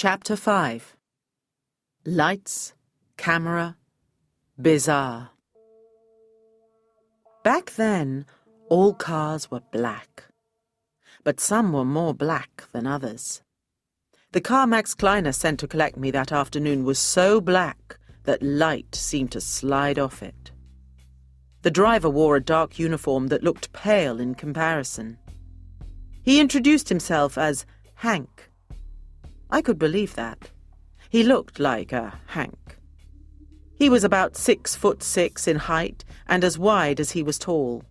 Chapter 5. Lights, Camera, Bizarre. Back then, all cars were black. But some were more black than others. The car Max Kleiner sent to collect me that afternoon was so black that light seemed to slide off it. The driver wore a dark uniform that looked pale in comparison. He introduced himself as Hank. I could believe that. He looked like a Hank. He was about 6'6" in height and as wide as he was tall.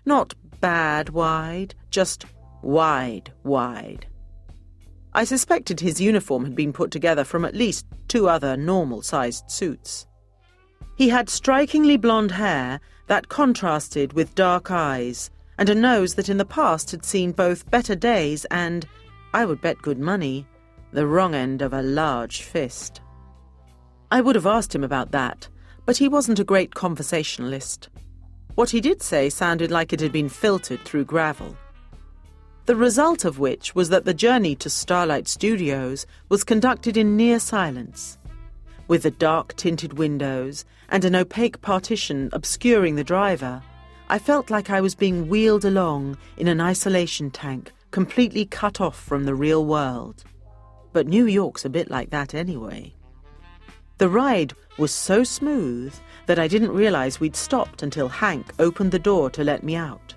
Not bad wide, just wide. I suspected his uniform had been put together from at least 2 other normal-sized suits. He had strikingly blonde hair that contrasted with dark eyes and a nose that in the past had seen both better days and, I would bet good money, the wrong end of a large fist. I would have asked him about that, but he wasn't a great conversationalist. What he did say sounded like it had been filtered through gravel. The result of which was that the journey to Starlight Studios was conducted in near silence. With the dark tinted windows and an opaque partition obscuring the driver, I felt like I was being wheeled along in an isolation tank, completely cut off from the real world. But New York's a bit like that anyway. The ride was so smooth that I didn't realize we'd stopped until Hank opened the door to let me out.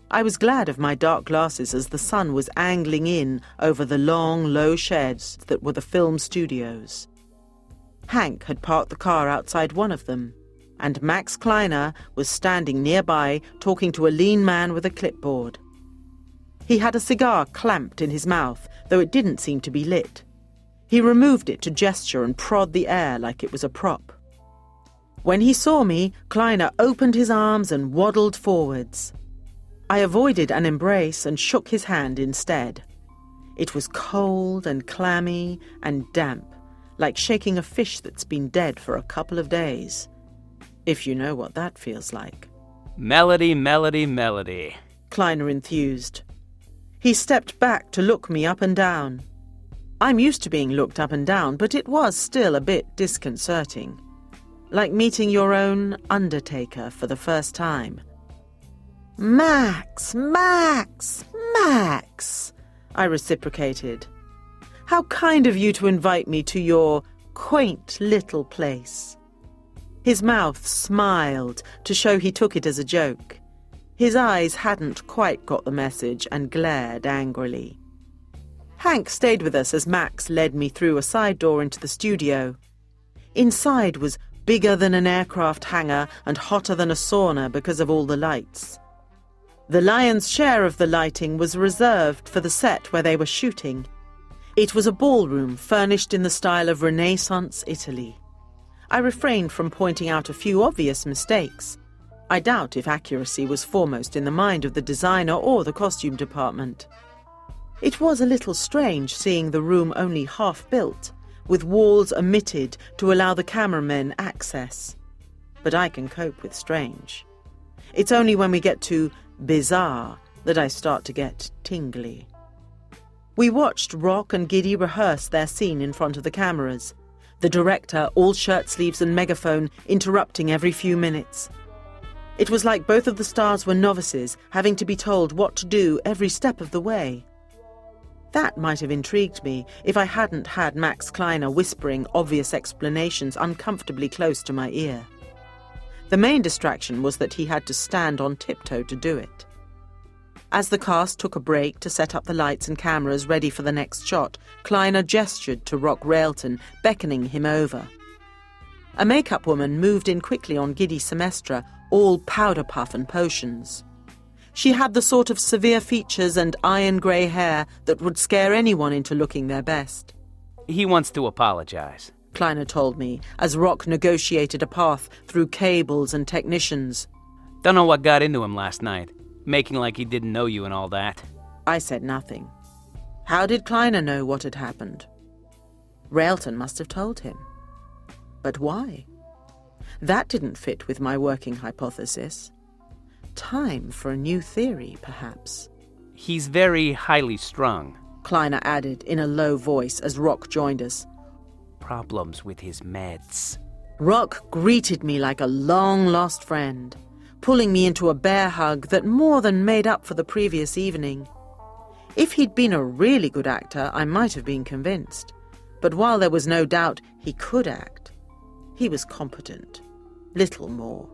I was glad of my dark glasses as the sun was angling in over the long, low sheds that were the film studios. Hank had parked the car outside one of them, and Max Kleiner was standing nearby talking to a lean man with a clipboard. He had a cigar clamped in his mouth, though it didn't seem to be lit. He removed it to gesture and prod the air like it was a prop. When he saw me, Kleiner opened his arms and waddled forwards. I avoided an embrace and shook his hand instead. It was cold and clammy and damp, like shaking a fish that's been dead for a couple of days. If you know what that feels like. Melody, melody, melody, Kleiner enthused. He stepped back to look me up and down. I'm used to being looked up and down, but it was still a bit disconcerting. Like meeting your own undertaker for the first time. Max, I reciprocated. How kind of you to invite me to your quaint little place. His mouth smiled to show he took it as a joke. His eyes hadn't quite got the message and glared angrily. Hank stayed with us as Max led me through a side door into the studio. Inside was bigger than an aircraft hangar and hotter than a sauna because of all the lights. The lion's share of the lighting was reserved for the set where they were shooting. It was a ballroom furnished in the style of Renaissance Italy. I refrained from pointing out a few obvious mistakes. I doubt if accuracy was foremost in the mind of the designer or the costume department. It was a little strange seeing the room only half built, with walls omitted to allow the cameramen access. But I can cope with strange. It's only when we get to bizarre that I start to get tingly. We watched Rock and Giddy rehearse their scene in front of the cameras, the director, all shirt sleeves and megaphone, interrupting every few minutes. It was like both of the stars were novices, having to be told what to do every step of the way. That might have intrigued me if I hadn't had Max Kleiner whispering obvious explanations uncomfortably close to my ear. The main distraction was that he had to stand on tiptoe to do it. As the cast took a break to set up the lights and cameras ready for the next shot, Kleiner gestured to Rock Railton, beckoning him over. A makeup woman moved in quickly on Giddy Semestra, all powder puff and potions. She had the sort of severe features and iron grey hair that would scare anyone into looking their best. He wants to apologize, Kleiner told me, as Rock negotiated a path through cables and technicians. Don't know what got into him last night, making like he didn't know you and all that. I said nothing. How did Kleiner know what had happened? Railton must have told him. But why? That didn't fit with my working hypothesis. Time for a new theory, perhaps. He's very highly strung. Kleiner added in a low voice as Rock joined us. Problems with his meds. Rock greeted me like a long-lost friend, pulling me into a bear hug that more than made up for the previous evening. If he'd been a really good actor, I might have been convinced. But while there was no doubt he could act, he was competent. Little more.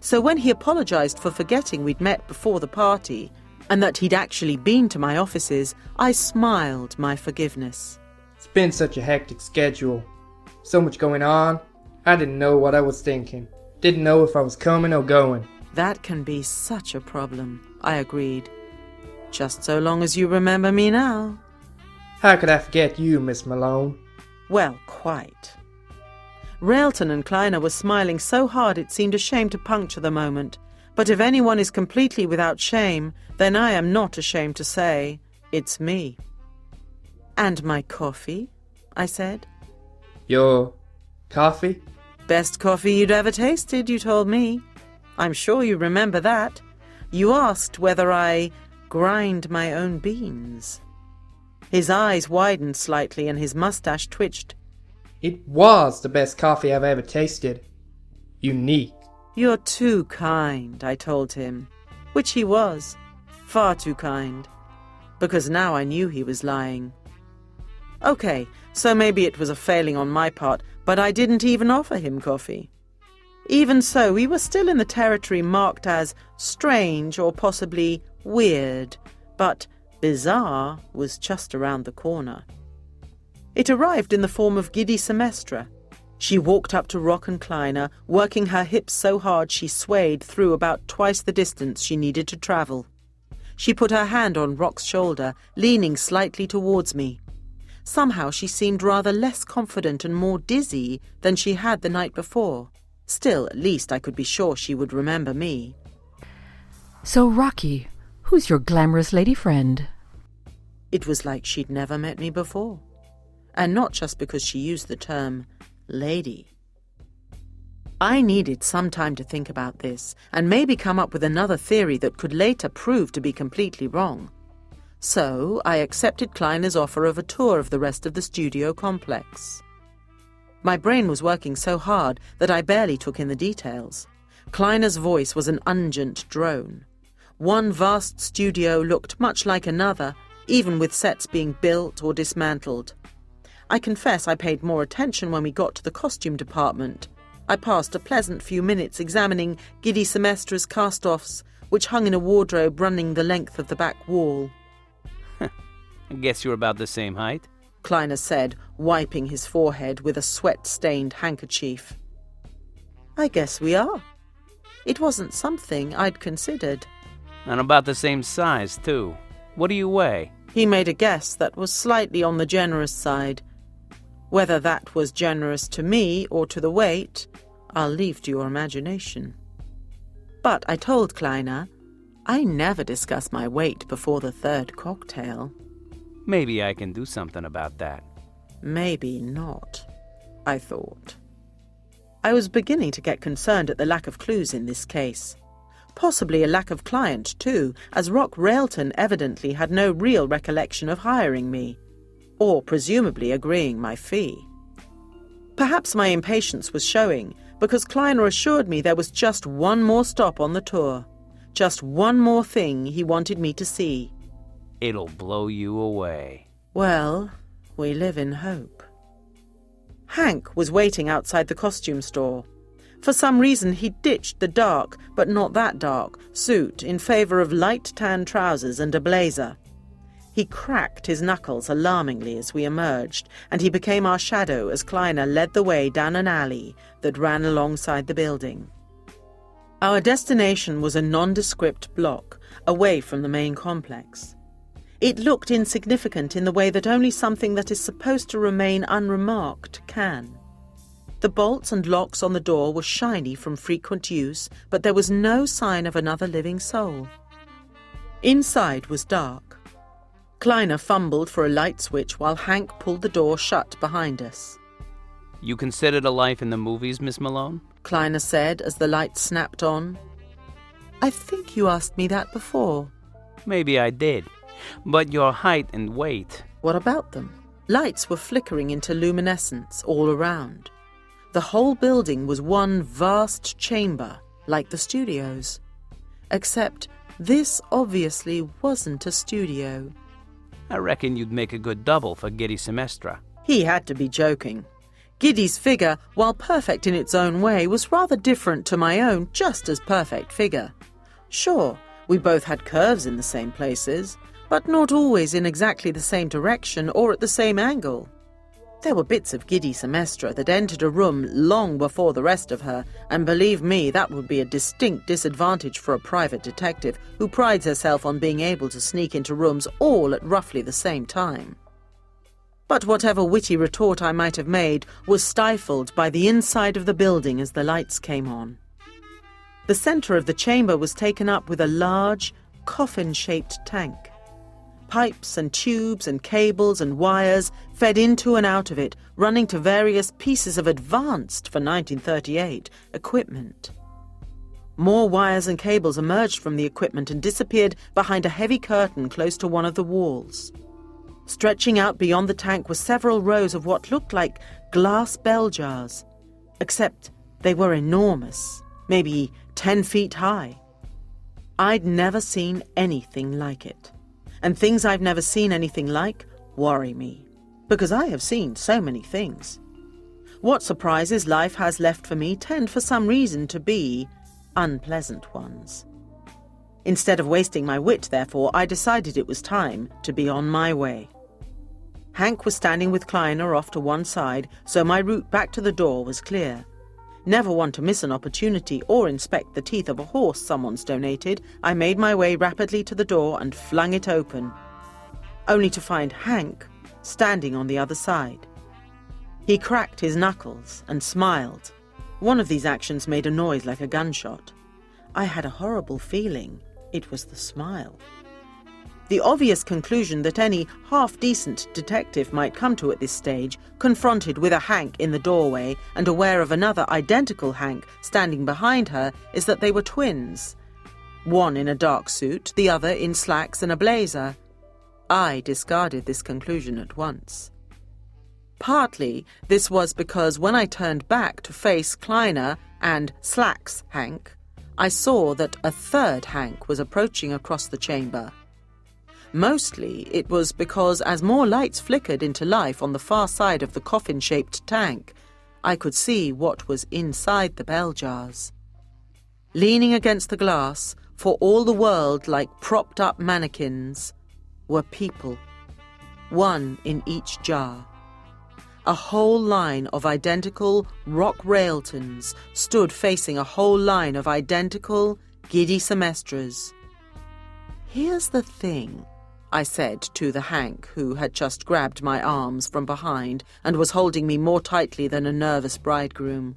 So when he apologized for forgetting we'd met before the party, and that he'd actually been to my offices, I smiled my forgiveness. It's been such a hectic schedule. So much going on. I didn't know what I was thinking. Didn't know if I was coming or going. That can be such a problem, I agreed. Just so long as you remember me now. How could I forget you, Miss Malone? Well, quite. Railton and Kleiner were smiling so hard it seemed a shame to puncture the moment. But if anyone is completely without shame, then I am not ashamed to say, it's me. And my coffee, I said. Your coffee? Best coffee you'd ever tasted, you told me. I'm sure you remember that. You asked whether I grind my own beans. His eyes widened slightly and his mustache twitched. It was the best coffee I've ever tasted. Unique. You're too kind, I told him. Which he was. Far too kind. Because now I knew he was lying. Okay, so maybe it was a failing on my part, but I didn't even offer him coffee. Even so, we were still in the territory marked as strange or possibly weird, but bizarre was just around the corner. It arrived in the form of Giddy Semestra. She walked up to Rock and Kleiner, working her hips so hard she swayed through about twice the distance she needed to travel. She put her hand on Rock's shoulder, leaning slightly towards me. Somehow she seemed rather less confident and more dizzy than she had the night before. Still, at least I could be sure she would remember me. So, Rocky, who's your glamorous lady friend? It was like she'd never met me before. And not just because she used the term lady. I needed some time to think about this, and maybe come up with another theory that could later prove to be completely wrong. So I accepted Kleiner's offer of a tour of the rest of the studio complex. My brain was working so hard that I barely took in the details. Kleiner's voice was an ungent drone. One vast studio looked much like another, even with sets being built or dismantled. I confess I paid more attention when we got to the costume department. I passed a pleasant few minutes examining Giddy Semestra's cast-offs, which hung in a wardrobe running the length of the back wall. I guess you're about the same height. Kleiner said, wiping his forehead with a sweat-stained handkerchief. I guess we are. It wasn't something I'd considered. And about the same size, too. What do you weigh? He made a guess that was slightly on the generous side. Whether that was generous to me or to the weight, I'll leave to your imagination. But I told Kleiner, I never discuss my weight before the third cocktail. Maybe I can do something about that. Maybe not, I thought. I was beginning to get concerned at the lack of clues in this case. Possibly a lack of client, too, as Rock Railton evidently had no real recollection of hiring me, or presumably agreeing my fee. Perhaps my impatience was showing, because Kleiner assured me there was just one more stop on the tour, just one more thing he wanted me to see. It'll blow you away. Well, we live in hope. Hank was waiting outside the costume store. For some reason he ditched the dark, but not that dark, suit in favour of light tan trousers and a blazer. He cracked his knuckles alarmingly as we emerged, and he became our shadow as Kleiner led the way down an alley that ran alongside the building. Our destination was a nondescript block, away from the main complex. It looked insignificant in the way that only something that is supposed to remain unremarked can. The bolts and locks on the door were shiny from frequent use, but there was no sign of another living soul. Inside was dark. Kleiner fumbled for a light switch while Hank pulled the door shut behind us. You considered a life in the movies, Miss Malone? Kleiner said as the light snapped on. I think you asked me that before. Maybe I did. But your height and weight. What about them? Lights were flickering into luminescence all around. The whole building was one vast chamber, like the studios. Except this obviously wasn't a studio. I reckon you'd make a good double for Giddy Semestra. He had to be joking. Giddy's figure, while perfect in its own way, was rather different to my own just as perfect figure. Sure, we both had curves in the same places, but not always in exactly the same direction or at the same angle. There were bits of Giddy Semestra that entered a room long before the rest of her, and believe me, that would be a distinct disadvantage for a private detective who prides herself on being able to sneak into rooms all at roughly the same time. But whatever witty retort I might have made was stifled by the inside of the building as the lights came on. The centre of the chamber was taken up with a large, coffin-shaped tank. Pipes and tubes and cables and wires fed into and out of it, running to various pieces of advanced, for 1938, equipment. More wires and cables emerged from the equipment and disappeared behind a heavy curtain close to one of the walls. Stretching out beyond the tank were several rows of what looked like glass bell jars, except they were enormous, maybe 10 feet high. I'd never seen anything like it, and things I've never seen anything like worry me, because I have seen so many things. What surprises life has left for me tend for some reason to be unpleasant ones. Instead of wasting my wit, therefore, I decided it was time to be on my way. Hank was standing with Kleiner off to one side, so my route back to the door was clear. Never one to miss an opportunity or inspect the teeth of a horse someone's donated, I made my way rapidly to the door and flung it open, only to find Hank standing on the other side. He cracked his knuckles and smiled. One of these actions made a noise like a gunshot. I had a horrible feeling it was the smile. The obvious conclusion that any half-decent detective might come to at this stage, confronted with a Hank in the doorway and aware of another identical Hank standing behind her, is that they were twins. One in a dark suit, the other in slacks and a blazer. I discarded this conclusion at once. Partly, this was because when I turned back to face Kleiner and Slacks Hank, I saw that a third Hank was approaching across the chamber. Mostly, it was because as more lights flickered into life on the far side of the coffin-shaped tank, I could see what was inside the bell jars. Leaning against the glass, for all the world like propped-up mannequins, were people, one in each jar. A whole line of identical rock railtons stood facing a whole line of identical Giddy Semestras. "Here's the thing," I said to the Hank who had just grabbed my arms from behind and was holding me more tightly than a nervous bridegroom.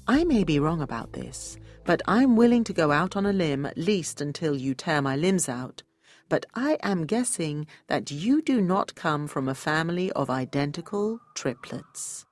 "I may be wrong about this, but I'm willing to go out on a limb at least until you tear my limbs out. But I am guessing that you do not come from a family of identical triplets."